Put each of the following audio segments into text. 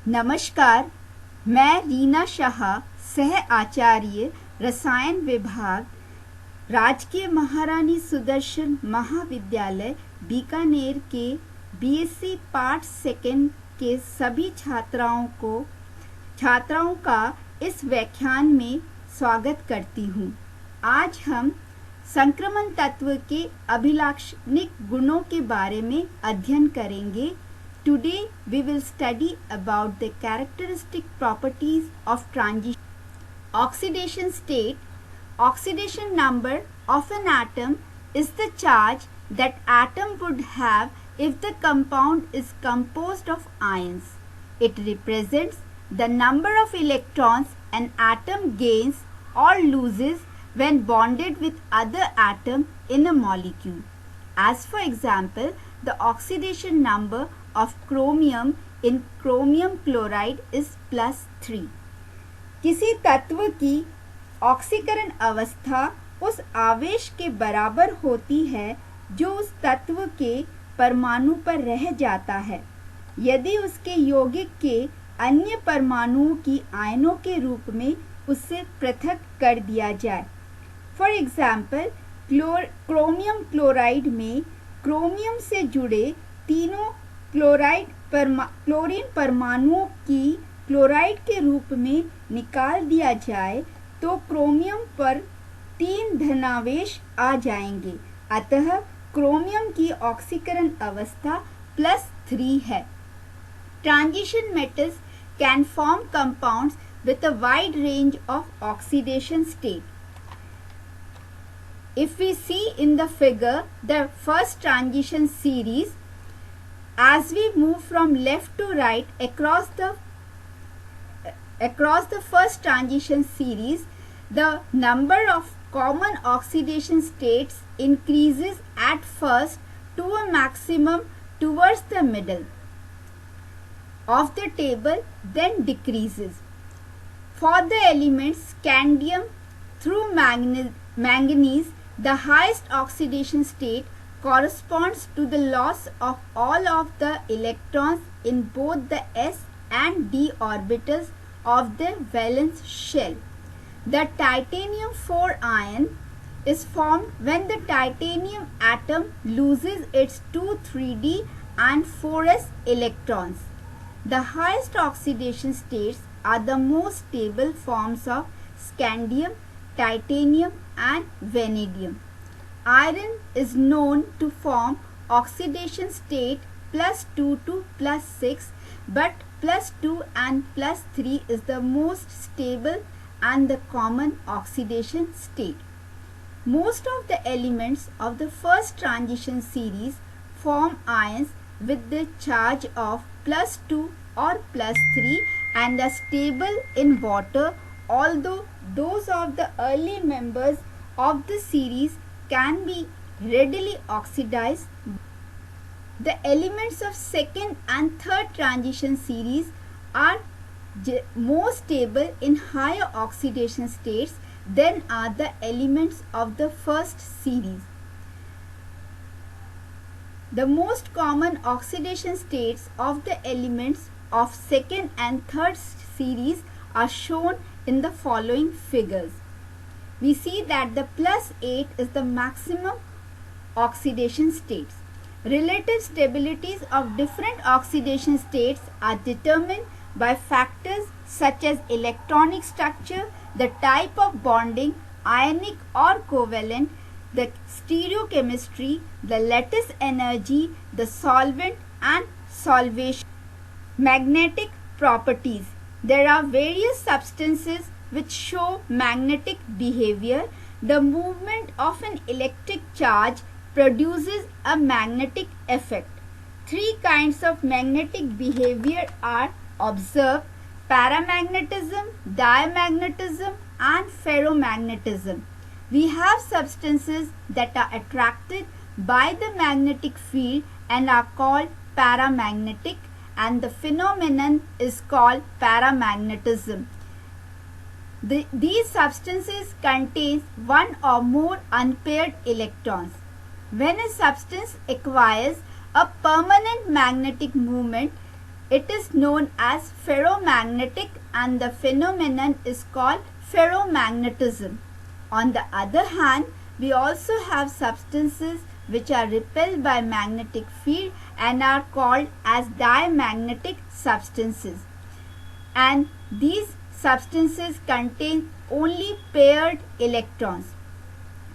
नमस्कार, मैं रीना शाह, सह आचार्य रसायन विभाग, राजकीय महारानी सुदर्शन महाविद्यालय बीकानेर के बीएससी पार्ट सेकंड के सभी छात्राओं का इस व्याख्यान में स्वागत करती हूँ। आज हम संक्रमण तत्व के अभिलाक्षणिक गुणों के बारे में अध्ययन करेंगे। Today we will study about the characteristic properties of transition. Oxidation state. Oxidation number of an atom is the charge that atom would have if the compound is composed of ions. It represents the number of electrons an atom gains or loses when bonded with other atom in a molecule. As for example, the oxidation number of chromium in chromium chloride is +3. किसी तत्व की ऑक्सीकरण अवस्था उस आवेश के बराबर होती है जो उस तत्व के परमाणु पर रह जाता है यदि उसके यौगिक के अन्य परमाणुओं की आयनों के रूप में उससे पृथक कर दिया जाए। फॉर एग्जाम्पल, क्रोमियम क्लोराइड में क्रोमियम से जुड़े तीनों क्लोरीन परमाणुओं की क्लोराइड के रूप में निकाल दिया जाए तो क्रोमियम पर 3 धनावेश आ जाएंगे। अतः क्रोमियम की ऑक्सीकरण अवस्था +3 है। Transition metals can form compounds with a wide range of oxidation state. If we see in the figure the first transition series, as we move from left to right across the first transition series, the number of common oxidation states increases at first to a maximum towards the middle of the table, then decreases. For the elements scandium through manganese, the highest oxidation state corresponds to the loss of all of the electrons in both the s and d orbitals of the valence shell. The titanium 4 ion is formed when the titanium atom loses its 2 3d and 4s electrons. The highest oxidation states are the most stable forms of scandium, titanium and vanadium. Iron is known to form oxidation state +2 to +6, but +2 and +3 is the most stable and the common oxidation state. Most of the elements of the first transition series form ions with the charge of +2 or +3 and are stable in water, although those of the early members of the series can be readily oxidized. The elements of second and third transition series are more stable in higher oxidation states than are the elements of the first series. The most common oxidation states of the elements of second and third series are shown in the following figures. We see that the +8 is the maximum oxidation states. Relative stabilities of different oxidation states are determined by factors such as electronic structure, the type of bonding, ionic or covalent, the stereochemistry, the lattice energy, the solvent and solvation. Magnetic properties. There are various substances which show magnetic behavior. The movement of an electric charge produces a magnetic effect. 3 kinds of magnetic behavior are observed: paramagnetism, diamagnetism and ferromagnetism. We have substances that are attracted by the magnetic field and are called paramagnetic, and the phenomenon is called paramagnetism. These substances contain one or more unpaired electrons. When a substance acquires a permanent magnetic moment, It is known as ferromagnetic and the phenomenon is called ferromagnetism. On the other hand, we also have substances which are repelled by magnetic field and are called as diamagnetic substances. And these substances contain only paired electrons.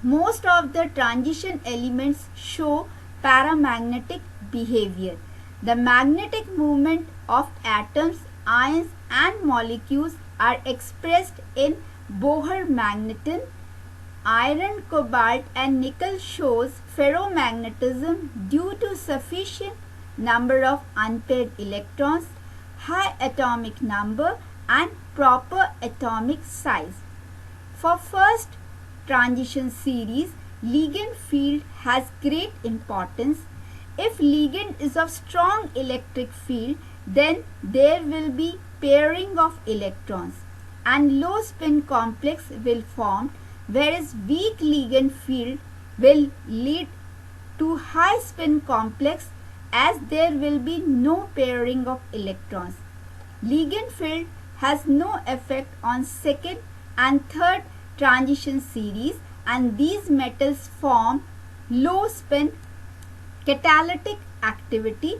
Most of the transition elements show paramagnetic behavior. The magnetic movement of atoms, ions and molecules are expressed in Bohr magneton. Iron, cobalt and nickel shows ferromagnetism due to sufficient number of unpaired electrons, high atomic number and proper atomic size. For first transition series, ligand field has great importance. If ligand is of strong electric field, then there will be pairing of electrons and low spin complex will form, whereas weak ligand field will lead to high spin complex as there will be no pairing of electrons. Ligand field has no effect on second and third transition series and these metals form low spin catalytic activity.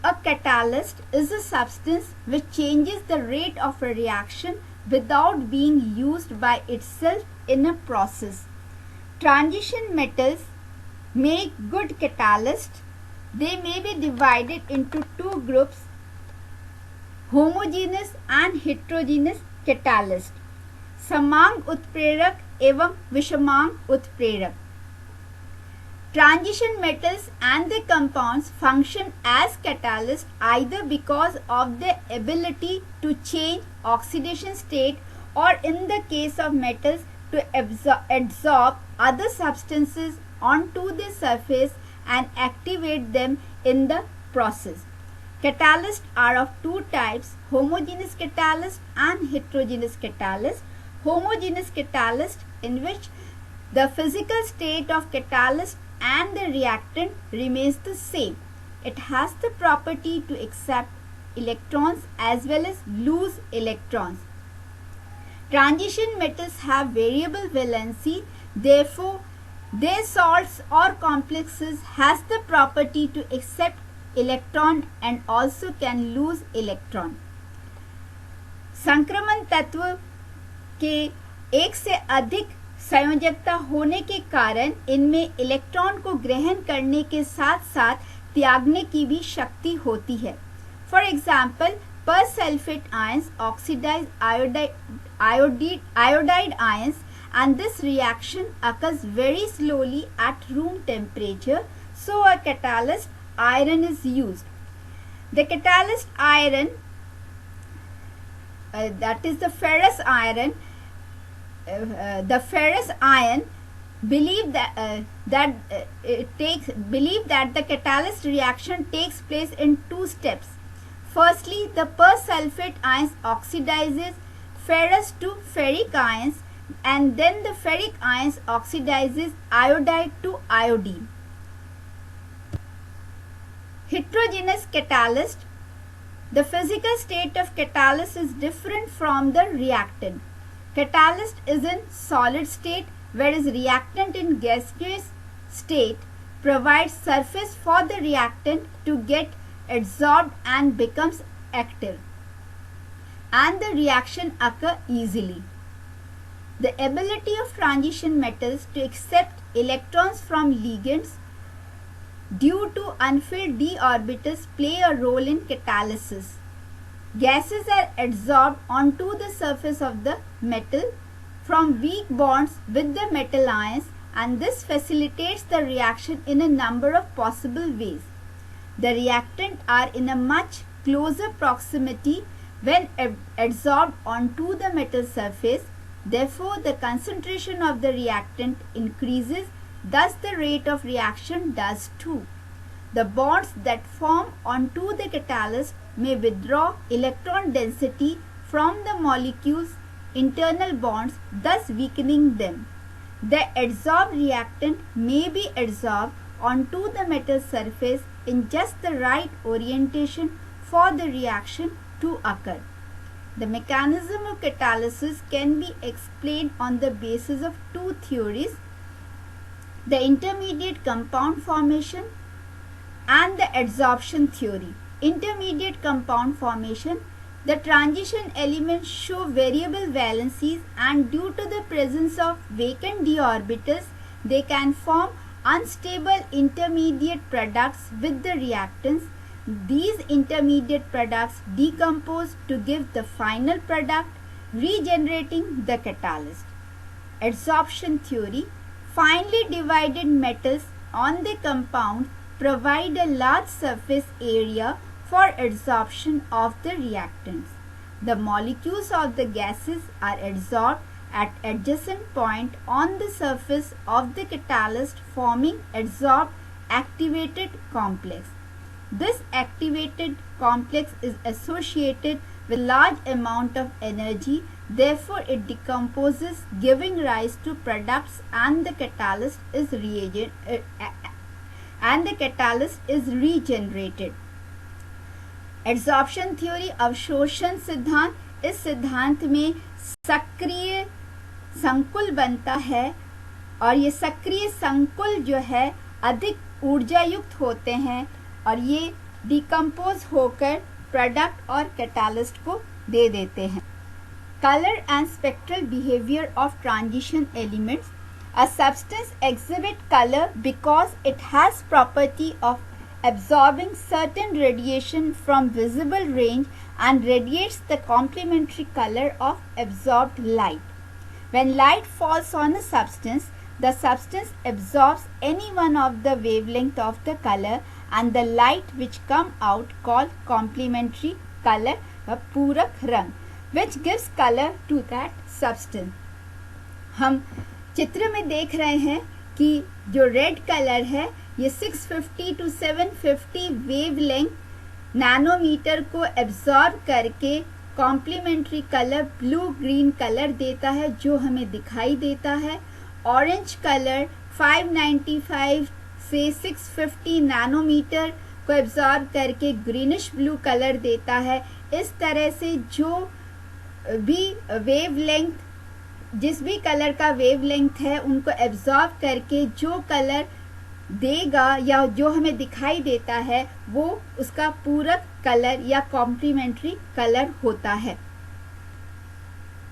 A catalyst is a substance which changes the rate of a reaction without being used by itself in a process. Transition metals make good catalysts. They may be divided into two groups, homogeneous and heterogeneous catalyst, समांग उत्प्रेरक एवं विषमांग उत्प्रेरक. Transition metals and their compounds function as catalysts either because of their ability to change oxidation state or in the case of metals to absorb other substances onto the surface and activate them in the process. Catalysts are of two types, homogeneous catalyst and heterogeneous catalyst. Homogeneous catalyst in which the physical state of catalyst and the reactant remains the same. It has the property to accept electrons as well as lose electrons. Transition metals have variable valency, therefore their salts or complexes has the property to accept electron and also can lose electron. संक्रमण तत्व के एक से अधिक संयोजकता होने के कारण इनमें इलेक्ट्रॉन को ग्रहण करने के साथ साथ त्यागने की भी शक्ति होती है. For example, persulphate ions oxidise iodide ions and this reaction occurs very slowly at room temperature, so a catalyst iron is used. The catalyst iron, that is the ferrous iron, the ferrous ion believe that the catalyst reaction takes place in two steps. Firstly, the persulfate ions oxidizes ferrous to ferric ions and then the ferric ions oxidizes iodide to iodine. Heterogeneous catalyst. The physical state of catalyst is different from the reactant. Catalyst is in solid state whereas reactant in gaseous state provides surface for the reactant to get adsorbed and becomes active and the reaction occur easily. The ability of transition metals to accept electrons from ligands due to unfilled d orbitals play a role in catalysis. Gases are adsorbed onto the surface of the metal from weak bonds with the metal ions and this facilitates the reaction in a number of possible ways. The reactant are in a much closer proximity when adsorbed onto the metal surface. Therefore, the concentration of the reactant increases, thus the rate of reaction does too. The bonds that form onto the catalyst may withdraw electron density from the molecule's internal bonds, thus weakening them. The adsorbed reactant may be adsorbed onto the metal surface in just the right orientation for the reaction to occur. The mechanism of catalysis can be explained on the basis of two theories: the intermediate compound formation and the adsorption theory. Intermediate compound formation: the transition elements show variable valencies, and due to the presence of vacant d orbitals, they can form unstable intermediate products with the reactants. These intermediate products decompose to give the final product, regenerating the catalyst. Adsorption theory: finely divided metals on the compound provide a large surface area for adsorption of the reactants. The molecules of the gases are adsorbed at adjacent point on the surface of the catalyst, forming adsorbed activated complex. This activated complex is associated with large amount of energy, therefore it decomposes, giving rise to products, and the catalyst is regenerated. Adsorption theory, अवशोषण सिद्धांत. इस सिद्धांत में सक्रिय संकुल बनता है और ये सक्रिय संकुल जो है अधिक ऊर्जा युक्त होते हैं और ये डिकम्पोज होकर प्रोडक्ट और कैटालिस्ट को दे देते हैं. Colour and spectral behaviour of transition elements. A substance exhibits color because it has property of absorbing certain radiation from visible range and radiates the complementary color of absorbed light. When light falls on a substance, the substance absorbs any one of the wavelength of the color, and the light which come out called complementary color, a पूरक रंग, which gives color to that substance. हम चित्र में देख रहे हैं कि जो रेड कलर है ये 650 to 750 वेवलेंथ नैनोमीटर को एब्जॉर्ब करके complementary colour blue green colour देता है जो हमें दिखाई देता है. ऑरेंज कलर 595 से 650 नैनोमीटर को एब्जॉर्ब करके ग्रीनिश ब्लू कलर देता है. इस तरह से जो भी वेवलेंथ, जिस भी कलर का वेवलेंथ है उनको एब्जॉर्ब करके जो कलर देगा या जो हमें दिखाई देता है वो उसका पूरक कलर या कॉम्प्लीमेंट्री कलर होता है.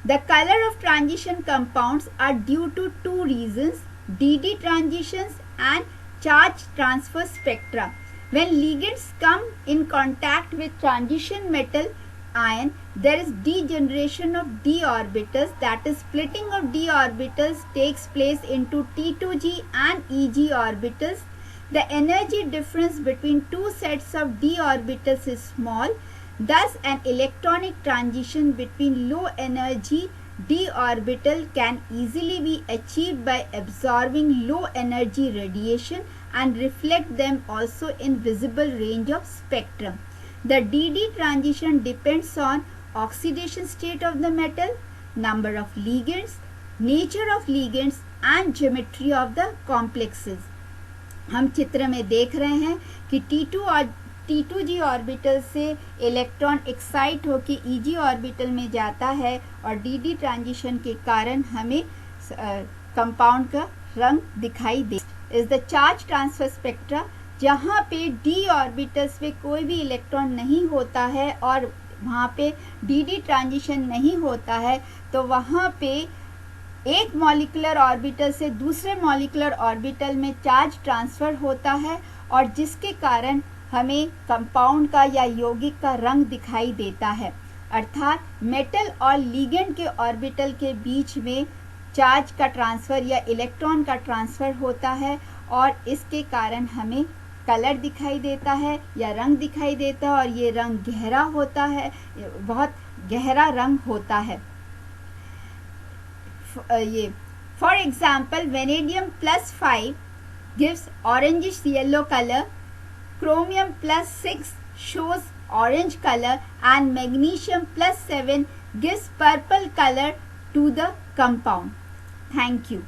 The colour of transition compounds are due to two reasons: d transitions and charge transfer spectra. When ligands come in contact with transition metal ion, there is degeneration of d orbitals, that is splitting of d orbitals takes place into T2g and Eg orbitals. The energy difference between two sets of d orbitals is small, thus an electronic transition between low energy d orbital can easily be achieved by absorbing low energy radiation and reflect them also in visible range of spectrum. The DD transition depends on oxidation state of the metal, number of ligands, nature of ligands and geometry of the complexes. हम चित्र में देख रहे हैं कि T2 और T2g orbital से electron excite होकर Eg ऑर्बिटल में जाता है और DD ट्रांजिशन के कारण हमें कंपाउंड का रंग दिखाई दे. Is the charge transfer spectra. जहाँ पे d ऑर्बिटल्स पे कोई भी इलेक्ट्रॉन नहीं होता है और वहाँ पे dd ट्रांजिशन नहीं होता है तो वहाँ पे एक मॉलिक्यूलर ऑर्बिटल से दूसरे मॉलिक्यूलर ऑर्बिटल में चार्ज ट्रांसफ़र होता है और जिसके कारण हमें कंपाउंड का या यौगिक का रंग दिखाई देता है. अर्थात मेटल और लिगेंड के ऑर्बिटल के बीच में चार्ज का ट्रांसफ़र या इलेक्ट्रॉन का ट्रांसफ़र होता है और इसके कारण हमें कलर दिखाई देता है या रंग दिखाई देता है और ये रंग गहरा होता है, बहुत गहरा रंग होता है. ये for example vanadium +5 gives orangish yellow color, chromium +6 shows orange color and magnesium +7 gives purple color to the compound. Thank you.